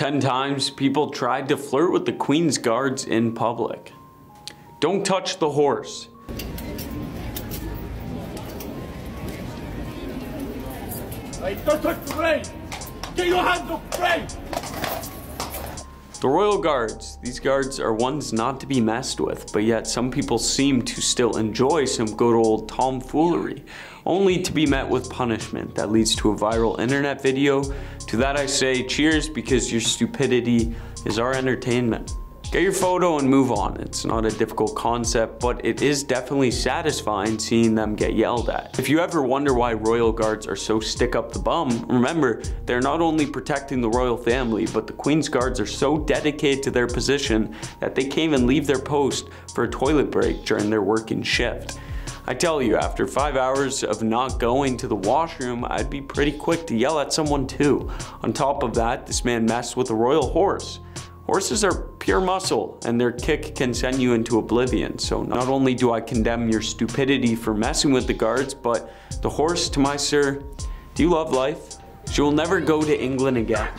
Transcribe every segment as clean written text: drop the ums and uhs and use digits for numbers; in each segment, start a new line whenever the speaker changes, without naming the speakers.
10 times people tried to flirt with the Queen's guards in public. Don't touch the horse.
Hey, don't touch the rein! Get your hands off the rein!
The royal guards. These guards are ones not to be messed with, but yet some people seem to still enjoy some good old tomfoolery, only to be met with punishment that leads to a viral internet video. To that I say cheers, because your stupidity is our entertainment. Get your photo and move on. It's not a difficult concept, but it is definitely satisfying seeing them get yelled at. If you ever wonder why royal guards are so stick up the bum, remember, they're not only protecting the royal family, but the Queen's guards are so dedicated to their position that they can't even leave their post for a toilet break during their working shift. I tell you, after 5 hours of not going to the washroom, I'd be pretty quick to yell at someone too. On top of that, this man messed with a royal horse. Horses are pure muscle, and their kick can send you into oblivion. So not only do I condemn your stupidity for messing with the guards, but the horse, to my sir, do you love life? She will never go to England again.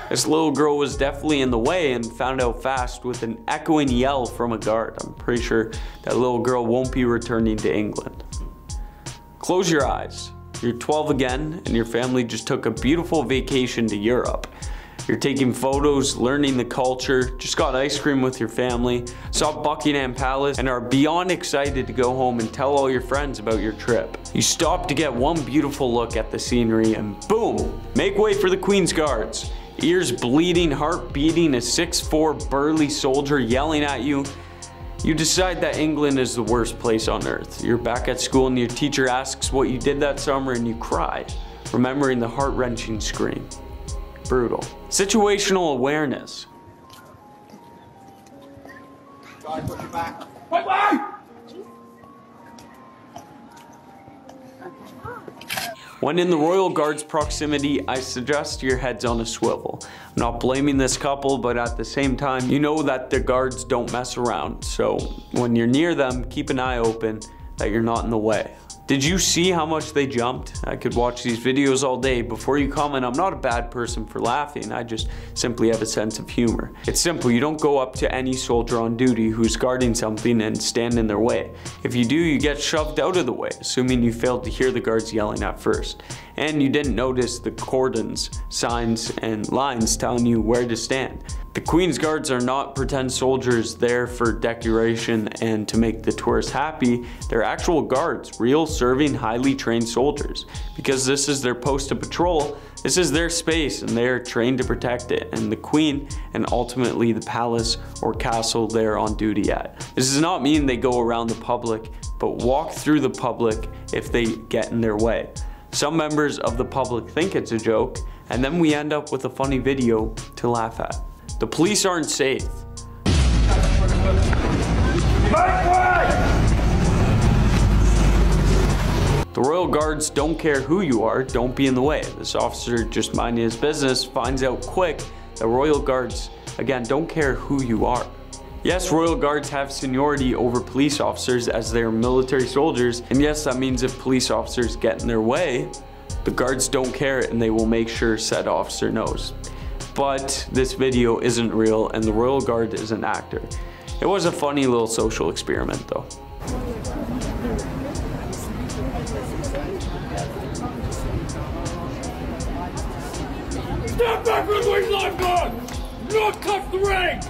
This little girl was definitely in the way and found out fast with an echoing yell from a guard. I'm pretty sure that little girl won't be returning to England. Close your eyes. You're 12 again, and your family just took a beautiful vacation to Europe. You're taking photos, learning the culture, just got ice cream with your family, saw Buckingham Palace, and are beyond excited to go home and tell all your friends about your trip. You stop to get one beautiful look at the scenery and boom, make way for the Queen's guards. Ears bleeding, heart beating, a 6'4" burly soldier yelling at you. You decide that England is the worst place on earth. You're back at school and your teacher asks what you did that summer and you cry, remembering the heart-wrenching scream. Brutal. Situational awareness.
Guys, watch your back. Wait, wait!
When in the royal guard's proximity, I suggest your head's on a swivel. I'm not blaming this couple, but at the same time, you know that the guards don't mess around. So when you're near them, keep an eye open that you're not in the way. Did you see how much they jumped? I could watch these videos all day. Before you comment, I'm not a bad person for laughing. I just simply have a sense of humor. It's simple. You don't go up to any soldier on duty who's guarding something and stand in their way. If you do, you get shoved out of the way, assuming you failed to hear the guards yelling at first. And you didn't notice the cordons, signs, and lines telling you where to stand. The Queen's guards are not pretend soldiers there for decoration and to make the tourists happy. They're actual guards, real serving, highly trained soldiers. Because this is their post of patrol, this is their space and they are trained to protect it, and the Queen and ultimately the palace or castle they're on duty at. This does not mean they go around the public, but walk through the public if they get in their way. Some members of the public think it's a joke, and then we end up with a funny video to laugh at. The police aren't safe. The royal guards don't care who you are, don't be in the way. This officer, just minding his business, finds out quick that royal guards, again, don't care who you are. Yes, royal guards have seniority over police officers as they are military soldiers, and yes, that means if police officers get in their way, the guards don't care and they will make sure said officer knows. But this video isn't real and the royal guard is an actor. It was a funny little social experiment though.
Step back from the Queen's lifeguard! Not touch the ring!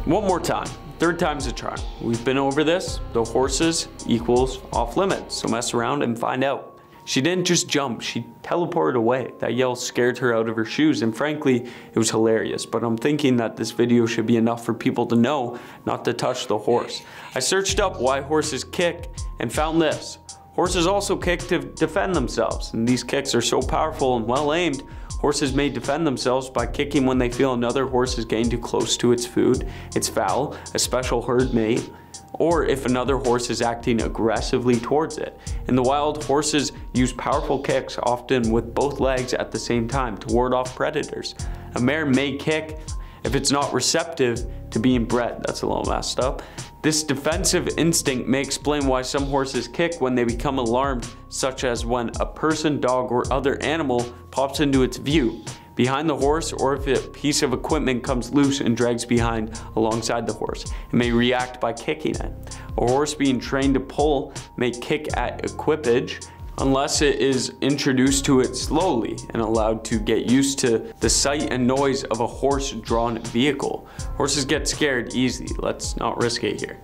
One more time. Third time's a charm. We've been over this. The horses equals off limits. So mess around and find out. She didn't just jump, she teleported away. That yell scared her out of her shoes, and frankly, it was hilarious. But I'm thinking that this video should be enough for people to know not to touch the horse. I searched up why horses kick and found this. Horses also kick to defend themselves, and these kicks are so powerful and well aimed, horses may defend themselves by kicking when they feel another horse is getting too close to its food, its fowl, a special herd mate, or if another horse is acting aggressively towards it. In the wild, horses use powerful kicks, often with both legs at the same time, to ward off predators. A mare may kick if it's not receptive to being bred. That's a little messed up. This defensive instinct may explain why some horses kick when they become alarmed, such as when a person, dog, or other animal pops into its view. behind the horse, or if a piece of equipment comes loose and drags behind alongside the horse. It may react by kicking it. A horse being trained to pull may kick at equipage unless it is introduced to it slowly and allowed to get used to the sight and noise of a horse-drawn vehicle. Horses get scared easily. Let's not risk it here.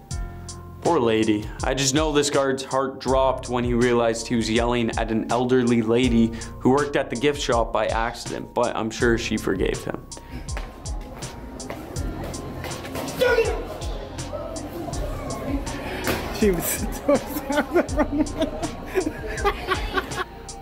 Poor lady. I just know this guard's heart dropped when he realized he was yelling at an elderly lady who worked at the gift shop by accident, but I'm sure she forgave him.
She was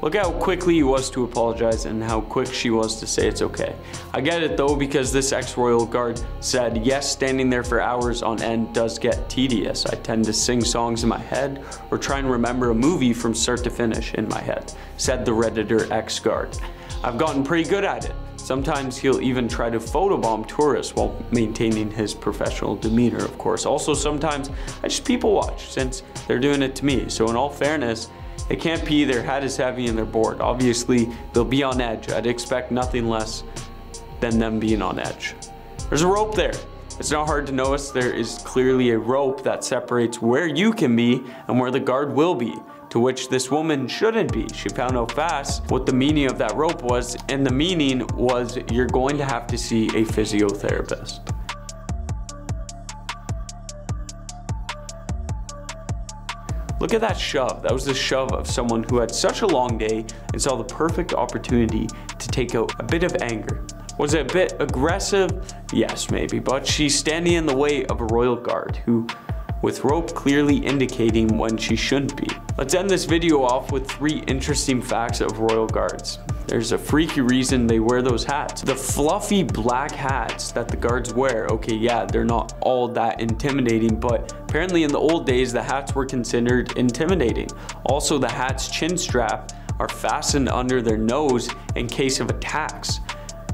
Look how quickly he was to apologize and how quick she was to say it's okay. I get it though, because this ex-royal guard said, yes, standing there for hours on end does get tedious. I tend to sing songs in my head or try and remember a movie from start to finish in my head, said the Redditor ex-guard. I've gotten pretty good at it. Sometimes he'll even try to photobomb tourists while maintaining his professional demeanor, of course. Also, sometimes I just people watch since they're doing it to me. So in all fairness, it can't be their head is heavy and they're bored. Obviously, they'll be on edge. I'd expect nothing less than them being on edge. There's a rope there. It's not hard to notice there is clearly a rope that separates where you can be and where the guard will be, to which this woman shouldn't be. She found out fast what the meaning of that rope was, and the meaning was you're going to have to see a physiotherapist. Look at that shove. That was the shove of someone who had such a long day and saw the perfect opportunity to take out a bit of anger. Was it a bit aggressive? Yes, maybe, but she's standing in the way of a royal guard who, with rope clearly indicating when she shouldn't be. Let's end this video off with 3 interesting facts of royal guards. There's a freaky reason they wear those hats. The fluffy black hats that the guards wear, okay, yeah, they're not all that intimidating, but apparently in the old days, the hats were considered intimidating. Also, the hat's chin strap are fastened under their nose in case of attacks.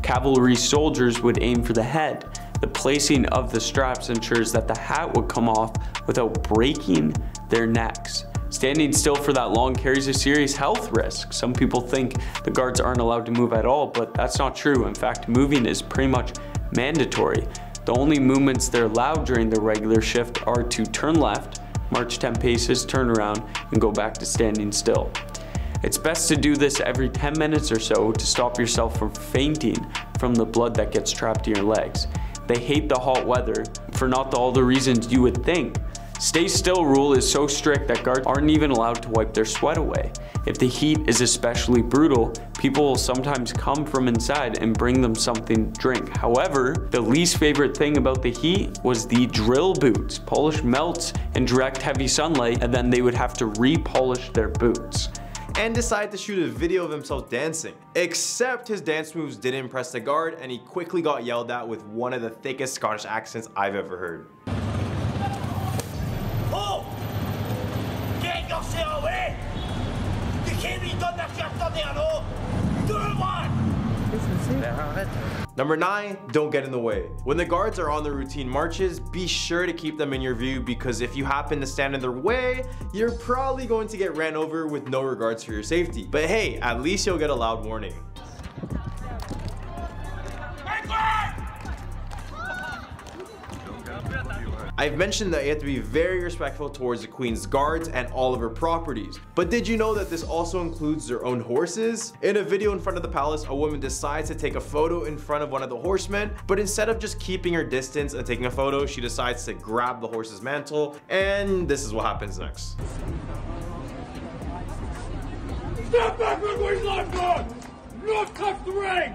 Cavalry soldiers would aim for the head. The placing of the straps ensures that the hat would come off without breaking their necks. Standing still for that long carries a serious health risk. Some people think the guards aren't allowed to move at all, but that's not true. In fact, moving is pretty much mandatory. The only movements they're allowed during their regular shift are to turn left, march 10 paces, turn around, and go back to standing still. It's best to do this every 10 minutes or so to stop yourself from fainting from the blood that gets trapped in your legs. They hate the hot weather for not all the reasons you would think. Stay still rule is so strict that guards aren't even allowed to wipe their sweat away. If the heat is especially brutal, people will sometimes come from inside and bring them something to drink. However, the least favorite thing about the heat was the drill boots. Polish melts in direct heavy sunlight, and then they would have to re-polish their boots.
And decided to shoot a video of himself dancing. Except his dance moves didn't impress the guard, and he quickly got yelled at with one of the thickest Scottish accents I've ever heard.
Oh! Get yourself away! You can't be done that you're done there, no! Do it, man!
Number 9, don't get in the way. When the guards are on their routine marches, be sure to keep them in your view, because if you happen to stand in their way, you're probably going to get ran over with no regards for your safety. But hey, at least you'll get a loud warning. I've mentioned that you have to be very respectful towards the Queen's guards and all of her properties. But did you know that this also includes their own horses? In a video in front of the palace, a woman decides to take a photo in front of one of the horsemen, but instead of just keeping her distance and taking a photo, she decides to grab the horse's mantle, and this is what happens next.
Step back with where your life gone! Not touch the ring!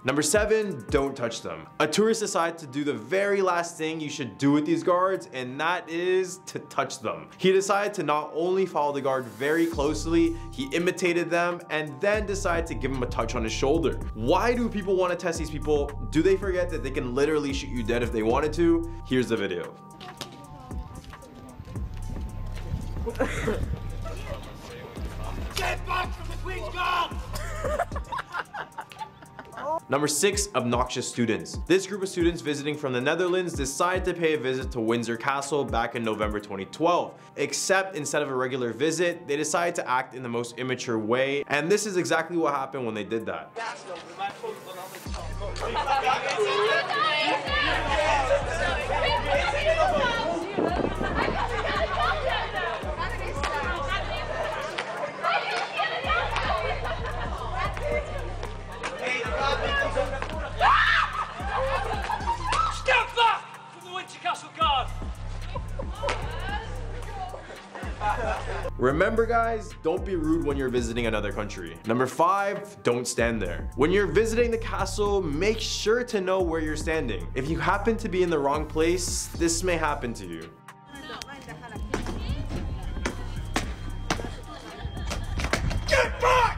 Number 7, don't touch them. A tourist decides to do the very last thing you should do with these guards, and that is to touch them. He decided to not only follow the guard very closely, he imitated them, and then decided to give him a touch on his shoulder. Why do people want to test these people? Do they forget that they can literally shoot you dead if they wanted to? Here's the video.
Get back from the Queen's guard!
Number 6, obnoxious students. This group of students visiting from the Netherlands decided to pay a visit to Windsor Castle back in November 2012. Except instead of a regular visit, they decided to act in the most immature way, and this is exactly what happened when they did that.
Step back from the Winter Castle Guard!
Remember guys, don't be rude when you're visiting another country. Number 5, don't stand there. When you're visiting the castle, make sure to know where you're standing. If you happen to be in the wrong place, this may happen to you.
Get back!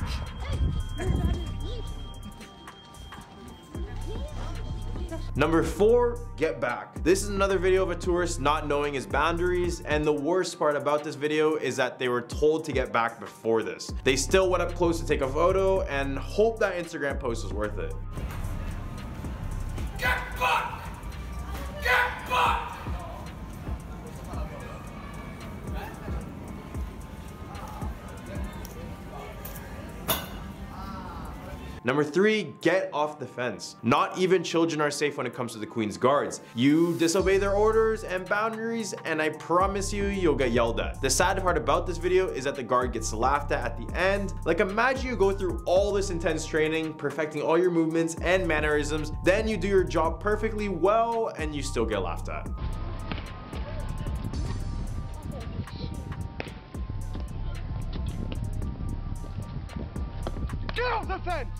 Number 4, get back. This is another video of a tourist not knowing his boundaries, and the worst part about this video is that they were told to get back before this. They still went up close to take a photo and hope that Instagram post was worth it.
Get back! Get back!
Number 3, get off the fence. Not even children are safe when it comes to the Queen's Guards. You disobey their orders and boundaries, and I promise you, you'll get yelled at. The sad part about this video is that the guard gets laughed at the end. Like, imagine you go through all this intense training, perfecting all your movements and mannerisms, then you do your job perfectly well, and you still get laughed at.
Get off the fence!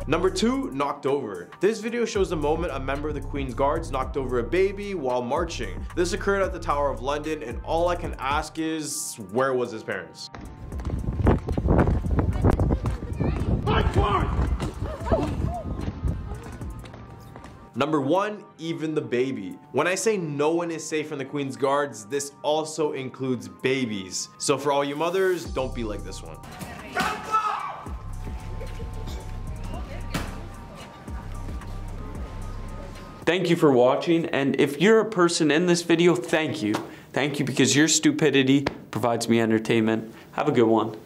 Number 2, knocked over. This video shows the moment a member of the Queen's Guards knocked over a baby while marching. This occurred at the Tower of London, and all I can ask is, where was his parents? Number 1, even the baby. When I say no one is safe from the Queen's Guards, this also includes babies. So for all you mothers, don't be like this one.
Thank you for watching, and if you're a person in this video, thank you. Thank you because your stupidity provides me entertainment. Have a good one.